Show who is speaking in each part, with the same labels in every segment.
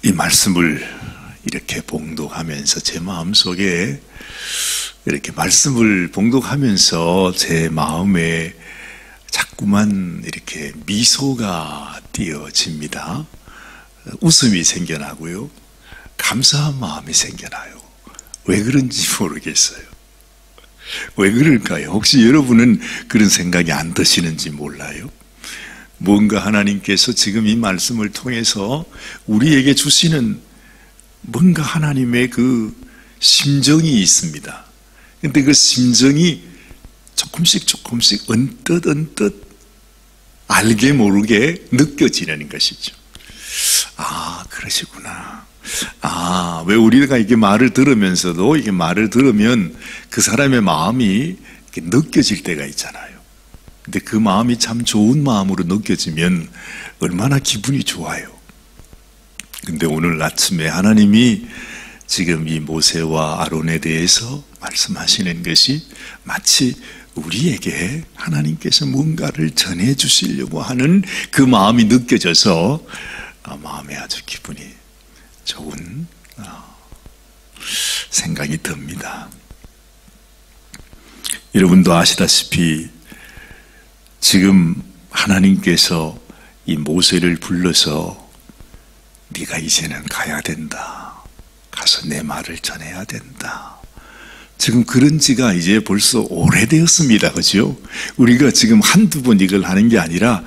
Speaker 1: 이 말씀을 이렇게 봉독하면서 제 마음속에 이렇게 말씀을 봉독하면서 제 마음에 자꾸만 이렇게 미소가 띄어집니다. 웃음이 생겨나고요. 감사한 마음이 생겨나요. 왜 그런지 모르겠어요. 왜 그럴까요? 혹시 여러분은 그런 생각이 안 드시는지 몰라요. 뭔가 하나님께서 지금 이 말씀을 통해서 우리에게 주시는 뭔가 하나님의 그 심정이 있습니다. 근데 그 심정이 조금씩 언뜻 알게 모르게 느껴지는 것이죠. 아, 그러시구나. 아, 왜 우리가 이게 말을 들으면서도 이게 말을 들으면 그 사람의 마음이 이렇게 느껴질 때가 있잖아요. 근데 그 마음이 참 좋은 마음으로 느껴지면 얼마나 기분이 좋아요. 근데 오늘 아침에 하나님이 지금 이 모세와 아론에 대해서 말씀하시는 것이 마치 우리에게 하나님께서 뭔가를 전해 주시려고 하는 그 마음이 느껴져서 마음에 아주 기분이 좋은 생각이 듭니다. 여러분도 아시다시피 지금 하나님께서 이 모세를 불러서 네가 이제는 가야 된다. 가서 내 말을 전해야 된다. 지금 그런 지가 이제 벌써 오래되었습니다. 그죠? 우리가 지금 한두 번 이걸 하는 게 아니라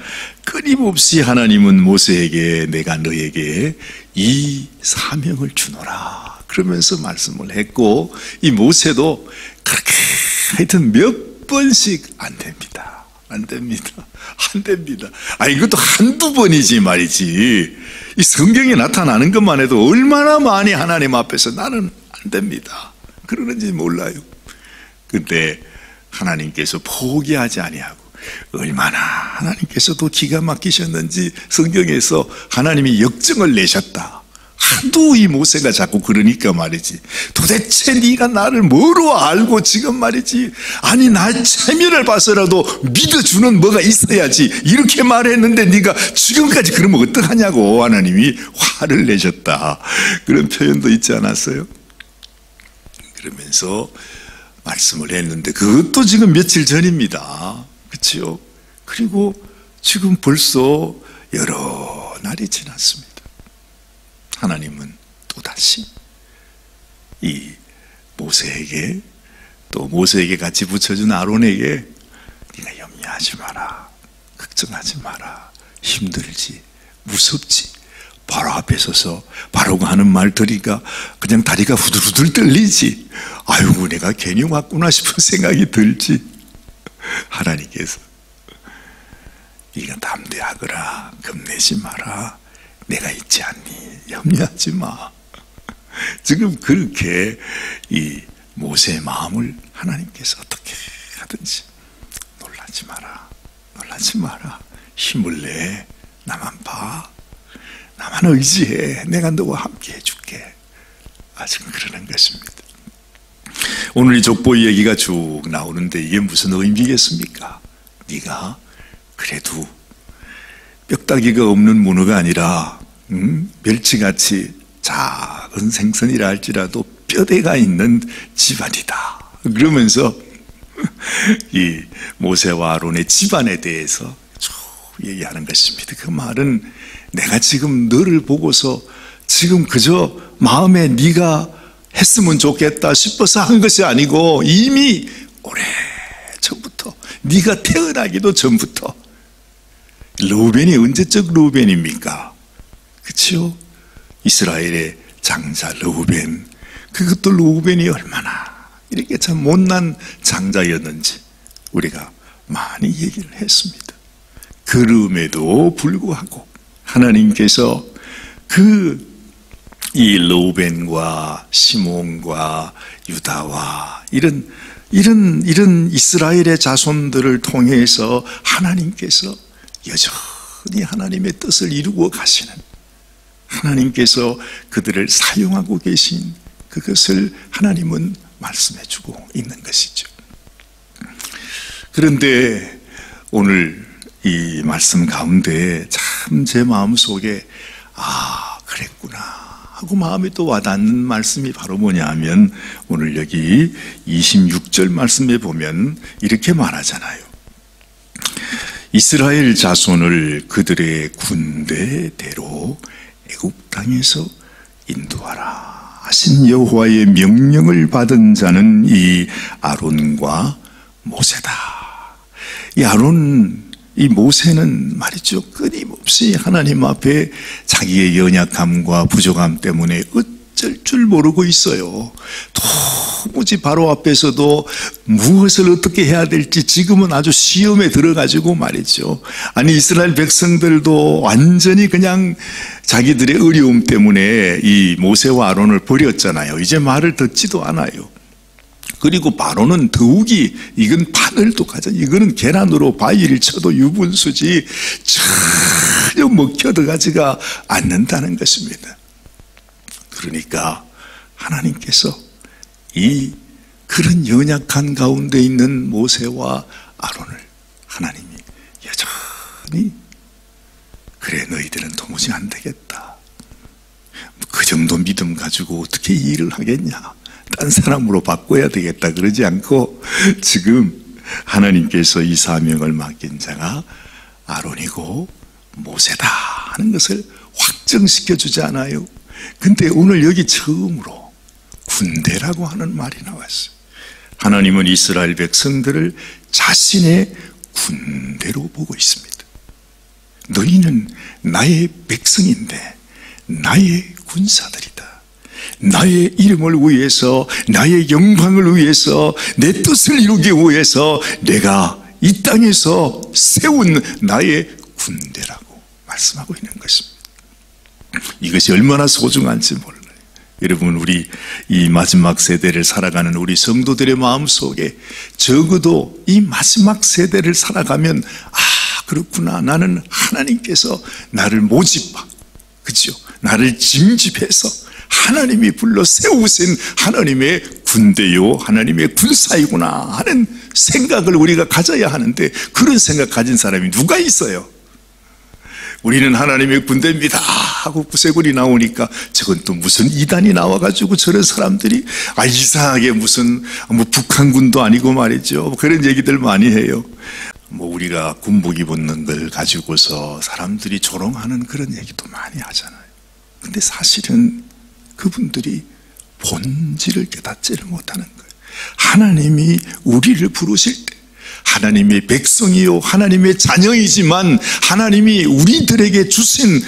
Speaker 1: 끊임없이 하나님은 모세에게 내가 너에게 이 사명을 주노라. 그러면서 말씀을 했고 이 모세도 그렇게 하여튼 몇 번씩 안 됩니다. 안 됩니다. 안 됩니다. 아, 이것도 한두 번이지 말이지. 이 성경에 나타나는 것만 해도 얼마나 많이 하나님 앞에서 나는 안 됩니다. 그러는지 몰라요. 근데 하나님께서 포기하지 아니하고 얼마나 하나님께서도 기가 막히셨는지 성경에서 하나님이 역정을 내셨다. 하도 이 모세가 자꾸 그러니까 말이지. 도대체 네가 나를 뭐로 알고 지금 말이지. 아니 날 체면을 봐서라도 믿어주는 뭐가 있어야지. 이렇게 말했는데 네가 지금까지 그러면 어떡하냐고 하나님이 화를 내셨다. 그런 표현도 있지 않았어요? 그러면서 말씀을 했는데 그것도 지금 며칠 전입니다. 그렇죠? 그리고 지금 벌써 여러 날이 지났습니다. 하나님은 또다시 이 모세에게 또 모세에게 같이 붙여준 아론에게 네가 염려하지 마라. 걱정하지 마라. 힘들지. 무섭지. 바로 앞에 서서 바로가 하는 말 들으니까 그냥 다리가 후들후들 떨리지. 아이고 내가 괜히 왔구나 싶은 생각이 들지. 하나님께서 네가 담대하거라. 겁내지 마라. 내가 있지 않니? 염려하지 마. 지금 그렇게 이 모세의 마음을 하나님께서 어떻게 하든지 놀라지 마라. 놀라지 마라. 힘을 내. 나만 봐. 나만 의지해. 내가 너와 함께 해줄게. 지금 그러는 것입니다. 오늘 이 족보 얘기가 쭉 나오는데 이게 무슨 의미겠습니까? 네가 그래도 뼈다귀가 없는 문어가 아니라 멸치같이 작은 생선이라 할지라도 뼈대가 있는 집안이다. 그러면서 이 모세와 아론의 집안에 대해서 쭉 얘기하는 것입니다. 그 말은 내가 지금 너를 보고서 지금 그저 마음에 네가 했으면 좋겠다 싶어서 한 것이 아니고 이미 오래 전부터 네가 태어나기도 전부터. 르우벤이 언제적 르우벤입니까? 그렇죠? 이스라엘의 장자 르우벤. 그것도 르우벤이 얼마나 이렇게 참 못난 장자였는지 우리가 많이 얘기를 했습니다. 그럼에도 불구하고 하나님께서 이 르우벤과 시몬과 유다와 이런 이스라엘의 자손들을 통해서 하나님께서 여전히 하나님의 뜻을 이루고 가시는 하나님께서 그들을 사용하고 계신 그것을 하나님은 말씀해 주고 있는 것이죠. 그런데 오늘 이 말씀 가운데 참 제 마음속에 그랬구나. 하고 마음에 또 와닿는 말씀이 바로 뭐냐 하면 오늘 여기 26절 말씀에 보면 이렇게 말하잖아요. 이스라엘 자손을 그들의 군대대로 애굽 땅에서 인도하라 하신 여호와의 명령을 받은 자는 이 아론과 모세다. 이 아론, 이 모세는 말이죠, 끊임없이 하나님 앞에 자기의 연약함과 부족함 때문에 어쩔 줄 모르고 있어요. 도무지 바로 앞에서도 무엇을 어떻게 해야 될지 지금은 아주 시험에 들어가지고 말이죠. 아니 이스라엘 백성들도 완전히 그냥 자기들의 어려움 때문에 이 모세와 아론을 버렸잖아요. 이제 말을 듣지도 않아요. 그리고 바로는 더욱이 이건 바늘도 가자. 이거는 계란으로 바위를 쳐도 유분수지 전혀 먹혀 들어가지가 않는다는 것입니다. 그러니까 하나님께서 이 그런 연약한 가운데 있는 모세와 아론을 하나님이 여전히 그래 너희들은 도무지 안 되겠다. 그 정도 믿음 가지고 어떻게 이 일을 하겠냐. 딴 사람으로 바꿔야 되겠다 그러지 않고 지금 하나님께서 이 사명을 맡긴 자가 아론이고 모세다 하는 것을 확정시켜 주지 않아요. 근데 오늘 여기 처음으로 군대라고 하는 말이 나왔어요. 하나님은 이스라엘 백성들을 자신의 군대로 보고 있습니다. 너희는 나의 백성인데 나의 군사들이다. 나의 이름을 위해서, 나의 영광을 위해서, 내 뜻을 이루기 위해서 내가 이 땅에서 세운 나의 군대라고 말씀하고 있는 것입니다. 이것이 얼마나 소중한지 몰라요. 여러분, 우리 이 마지막 세대를 살아가는 우리 성도들의 마음속에 적어도 이 마지막 세대를 살아가면 그렇구나, 나는 하나님께서 나를 모집하고, 그렇죠? 나를 징집해서 하나님이 불러 세우신 하나님의 군대요, 하나님의 군사이구나 하는 생각을 우리가 가져야 하는데 그런 생각 가진 사람이 누가 있어요? 우리는 하나님의 군대입니다 하고 구세군이 나오니까 저건 또 무슨 이단이 나와가지고 저런 사람들이 이상하게 무슨 북한군도 아니고 말이죠, 그런 얘기들 많이 해요. 우리가 군복 입는 걸 가지고서 사람들이 조롱하는 그런 얘기도 많이 하잖아요. 근데 사실은 그분들이 본질을 깨닫지를 못하는 거예요. 하나님이 우리를 부르실 때 하나님의 백성이요 하나님의 자녀이지만 하나님이 우리들에게 주신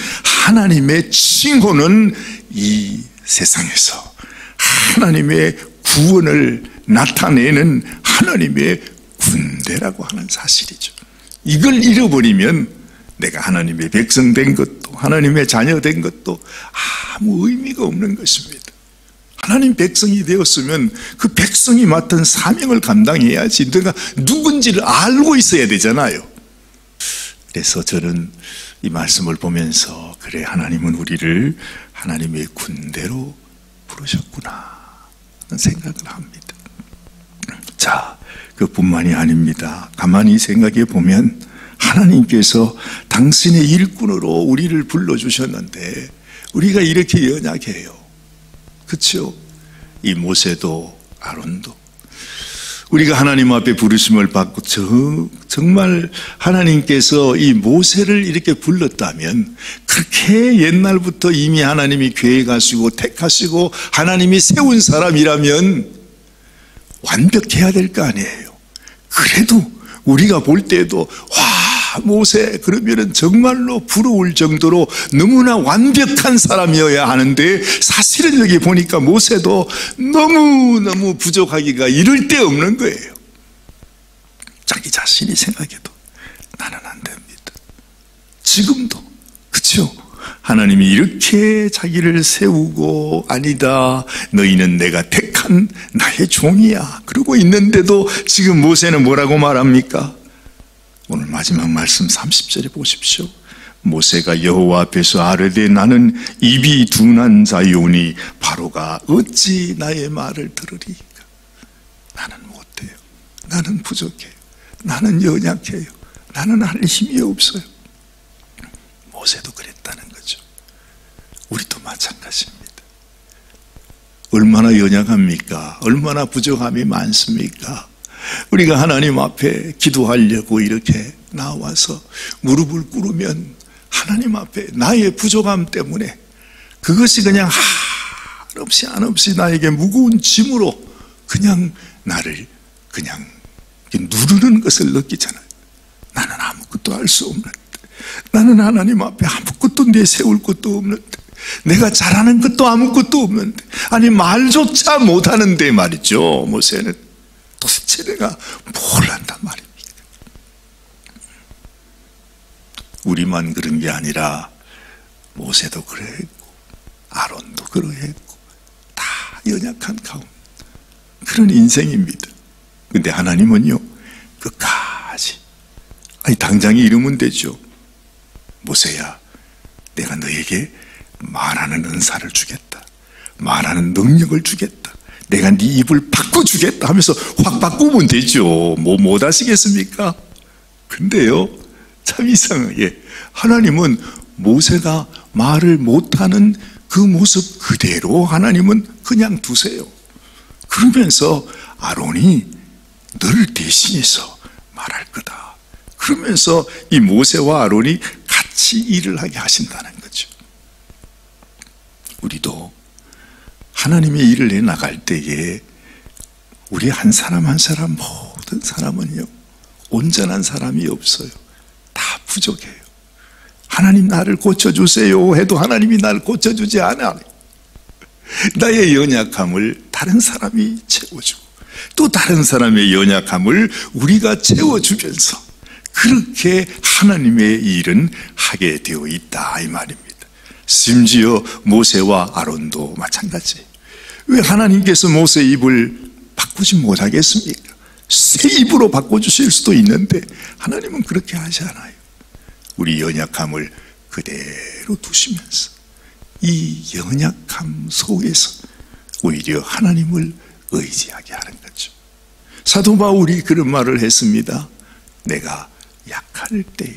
Speaker 1: 하나님의 칭호는 이 세상에서 하나님의 구원을 나타내는 하나님의 군대라고 하는 사실이죠. 이걸 잃어버리면 내가 하나님의 백성 된 것도 하나님의 자녀 된 것도 아무 의미가 없는 것입니다. 하나님 백성이 되었으면 그 백성이 맡은 사명을 감당해야지 내가 누군지를 알고 있어야 되잖아요. 그래서 저는 이 말씀을 보면서 그래, 하나님은 우리를 하나님의 군대로 부르셨구나 하는 생각을 합니다. 자, 그뿐만이 아닙니다. 가만히 생각해 보면 하나님께서 당신의 일꾼으로 우리를 불러주셨는데 우리가 이렇게 연약해요. 그렇죠? 이 모세도 아론도 우리가 하나님 앞에 부르심을 받고 정말 하나님께서 이 모세를 이렇게 불렀다면 그렇게 옛날부터 이미 하나님이 계획하시고 택하시고 하나님이 세운 사람이라면 완벽해야 될 거 아니에요. 그래도 우리가 볼 때에도 모세 그러면은 정말로 부러울 정도로 너무나 완벽한 사람이어야 하는데 사실은 여기 보니까 모세도 너무너무 부족하기가 이를 데 없는 거예요. 자기 자신이 생각해도 나는 안 됩니다. 지금도 그렇죠? 하나님이 이렇게 자기를 세우고 아니다, 너희는 내가 택한 나의 종이야 그러고 있는데도 지금 모세는 뭐라고 말합니까? 오늘 마지막 말씀 30절에 보십시오. 모세가 여호와 앞에서 아뢰되 나는 입이 둔한 자요니 바로가 어찌 나의 말을 들으리까? 나는 못해요. 나는 부족해요. 나는 연약해요. 나는 할 힘이 없어요. 모세도 그랬다는 거죠. 우리도 마찬가지입니다. 얼마나 연약합니까? 얼마나 부족함이 많습니까? 우리가 하나님 앞에 기도하려고 이렇게 나와서 무릎을 꿇으면 하나님 앞에 나의 부족함 때문에 그것이 그냥 한없이 나에게 무거운 짐으로 그냥 나를 그냥 누르는 것을 느끼잖아요. 나는 아무것도 할 수 없는데, 나는 하나님 앞에 아무것도 내세울 것도 없는데, 내가 잘하는 것도 아무것도 없는데, 아니 말조차 못하는데 말이죠. 모세는 도대체 내가 뭘 한단 말입니까? 우리만 그런 게 아니라 모세도 그러했고 아론도 그러했고 다 연약한 가운데 그런 인생입니다. 근데 하나님은요 끝까지, 아니 당장에 이러면 되죠. 모세야, 내가 너에게 말하는 은사를 주겠다, 말하는 능력을 주겠다, 내가 네 입을 바꿔주겠다 하면서 확 바꾸면 되죠. 못 하시겠습니까? 근데요 참 이상하게 하나님은 모세가 말을 못하는 그 모습 그대로 하나님은 그냥 두세요. 그러면서 아론이 너를 대신해서 말할 거다, 그러면서 이 모세와 아론이 같이 일을 하게 하신다는 거죠. 우리도 하나님의 일을 해나갈 때에 우리 한 사람 한 사람, 모든 사람은요 온전한 사람이 없어요. 다 부족해요. 하나님 나를 고쳐주세요 해도 하나님이 나를 고쳐주지 않아요. 나의 연약함을 다른 사람이 채워주고 또 다른 사람의 연약함을 우리가 채워주면서 그렇게 하나님의 일은 하게 되어 있다 이 말입니다. 심지어 모세와 아론도 마찬가지예요. 왜 하나님께서 모세 입을 바꾸지 못하겠습니까? 새 입으로 바꿔주실 수도 있는데 하나님은 그렇게 하지 않아요. 우리 연약함을 그대로 두시면서 이 연약함 속에서 오히려 하나님을 의지하게 하는 거죠. 사도 바울이 그런 말을 했습니다. 내가 약할 때에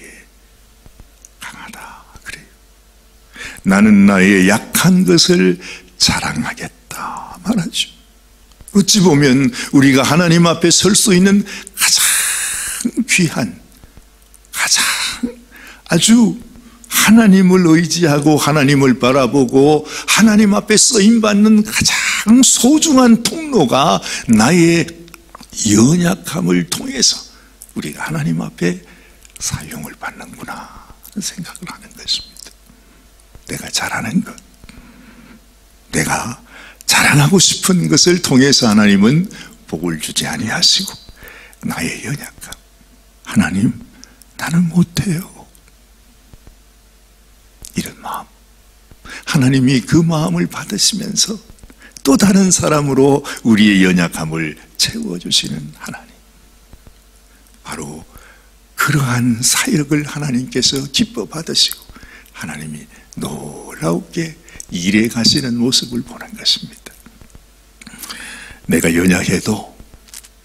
Speaker 1: 강하다 그래요. 나는 나의 약한 것을 자랑하겠다 말하죠. 어찌 보면 우리가 하나님 앞에 설 수 있는 가장 귀한, 가장 아주 하나님을 의지하고 하나님을 바라보고 하나님 앞에 쓰임받는 가장 소중한 통로가 나의 연약함을 통해서 우리가 하나님 앞에 사용을 받는구나 하는 생각을 하는 것입니다. 내가 잘하는 것, 내가 자랑하고 싶은 것을 통해서 하나님은 복을 주지 아니하시고 나의 연약함, 하나님 나는 못해요, 이런 마음, 하나님이 그 마음을 받으시면서 또 다른 사람으로 우리의 연약함을 채워주시는 하나님, 바로 그러한 사역을 하나님께서 기뻐 받으시고 하나님이 놀랍게 일해 가시는 모습을 보는 것입니다. 내가 연약해도,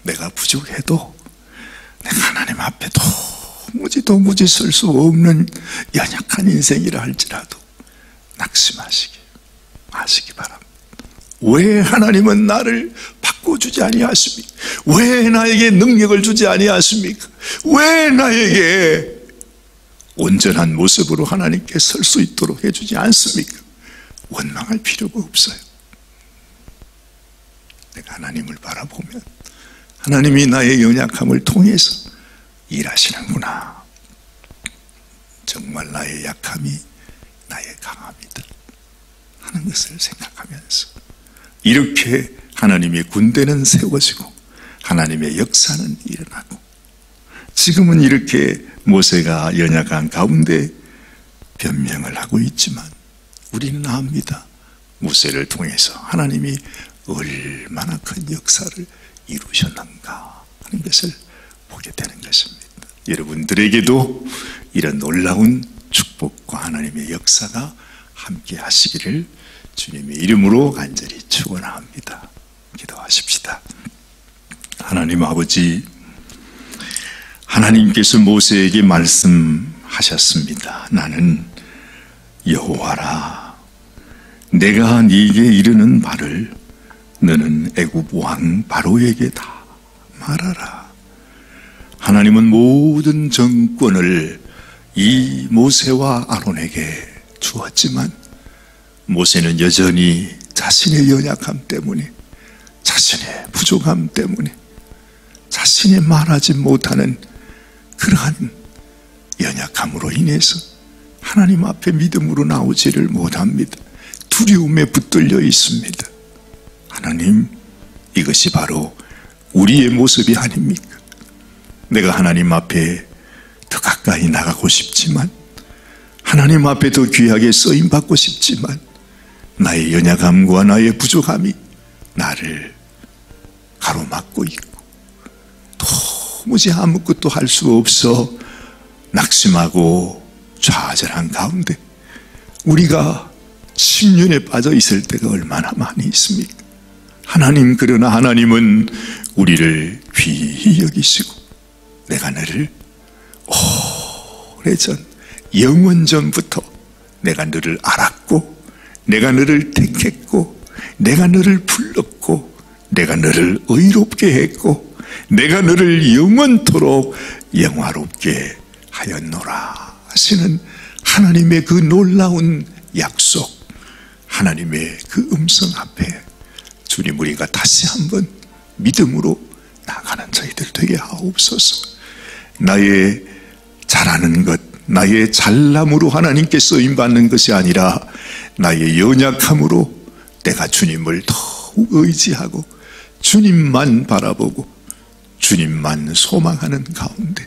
Speaker 1: 내가 부족해도, 내가 하나님 앞에 도무지 설 수 없는 연약한 인생이라 할지라도 낙심하시기 바랍니다. 왜 하나님은 나를 바꿔주지 아니하십니까? 왜 나에게 능력을 주지 아니하십니까? 왜 나에게 온전한 모습으로 하나님께 설 수 있도록 해주지 않습니까? 원망할 필요가 없어요. 내가 하나님을 바라보면 하나님이 나의 연약함을 통해서 일하시는구나, 정말 나의 약함이 나의 강함이다 하는 것을 생각하면서 이렇게 하나님의 군대는 세워지고 하나님의 역사는 일어나고, 지금은 이렇게 모세가 연약한 가운데 변명을 하고 있지만 우리는 압니다. 모세를 통해서 하나님이 얼마나 큰 역사를 이루셨는가 하는 것을 보게 되는 것입니다. 여러분들에게도 이런 놀라운 축복과 하나님의 역사가 함께 하시기를 주님의 이름으로 간절히 축원합니다. 기도하십시다. 하나님 아버지, 하나님께서 모세에게 말씀하셨습니다. 나는 여호와라, 내가 네게 이르는 말을 너는 애굽 왕 바로에게 다 말하라. 하나님은 모든 정권을 이 모세와 아론에게 주었지만 모세는 여전히 자신의 연약함 때문에, 자신의 부족함 때문에, 자신이 말하지 못하는 그러한 연약함으로 인해서 하나님 앞에 믿음으로 나오지를 못합니다. 두려움에 붙들려 있습니다. 하나님, 이것이 바로 우리의 모습이 아닙니까? 내가 하나님 앞에 더 가까이 나가고 싶지만, 하나님 앞에 더 귀하게 쓰임받고 싶지만, 나의 연약함과 나의 부족함이 나를 가로막고 있고 도무지 아무것도 할 수 없어 낙심하고 좌절한 가운데 우리가 침륜에 빠져 있을 때가 얼마나 많이 있습니까? 하나님, 그러나 하나님은 우리를 귀히 여기시고 내가 너를 오래전 영원전부터 내가 너를 알았고 내가 너를 택했고 내가 너를 불렀고 내가 너를 의롭게 했고 내가 너를 영원토록 영화롭게 하였노라 하시는 하나님의 그 놀라운 약속, 하나님의 그 음성 앞에 주님, 우리가 다시 한번 믿음으로 나가는 저희들 되게 하옵소서. 나의 잘하는 것, 나의 잘남으로 하나님께 쓰임받는 것이 아니라 나의 연약함으로 내가 주님을 더욱 의지하고 주님만 바라보고 주님만 소망하는 가운데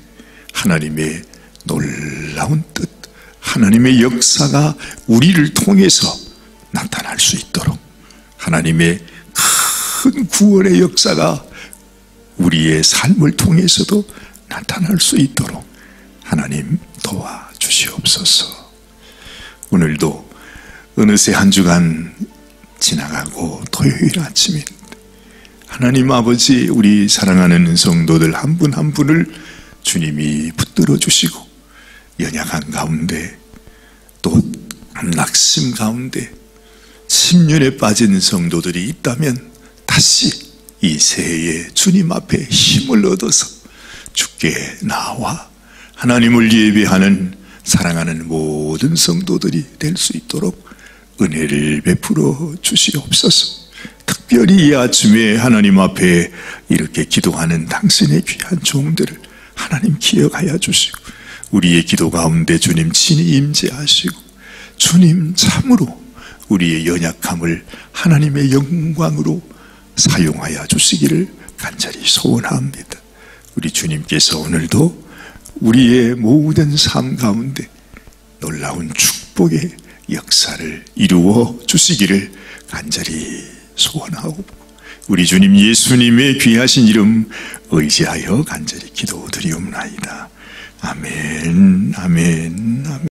Speaker 1: 하나님의 놀라운 뜻, 하나님의 역사가 우리를 통해서 나타날 수 있도록, 하나님의 큰 구원의 역사가 우리의 삶을 통해서도 나타날 수 있도록 하나님 도와주시옵소서. 오늘도 어느새 한 주간 지나가고 토요일 아침입니다. 하나님 아버지, 우리 사랑하는 성도들 한 분 한 분을 주님이 붙들어 주시고 연약한 가운데 또 낙심 가운데 침륜에 빠진 성도들이 있다면 다시 이 새해에 주님 앞에 힘을 얻어서 주께 나와 하나님을 예배하는 사랑하는 모든 성도들이 될 수 있도록 은혜를 베풀어 주시옵소서. 특별히 이 아침에 하나님 앞에 이렇게 기도하는 당신의 귀한 종들을 하나님 기억하여 주시고 우리의 기도 가운데 주님 친히 임재하시고 주님 참으로 우리의 연약함을 하나님의 영광으로 사용하여 주시기를 간절히 소원합니다. 우리 주님께서 오늘도 우리의 모든 삶 가운데 놀라운 축복의 역사를 이루어 주시기를 간절히 소원하고 우리 주님 예수님의 귀하신 이름 의지하여 간절히 기도드리옵나이다. 아멘, 아멘, 아멘.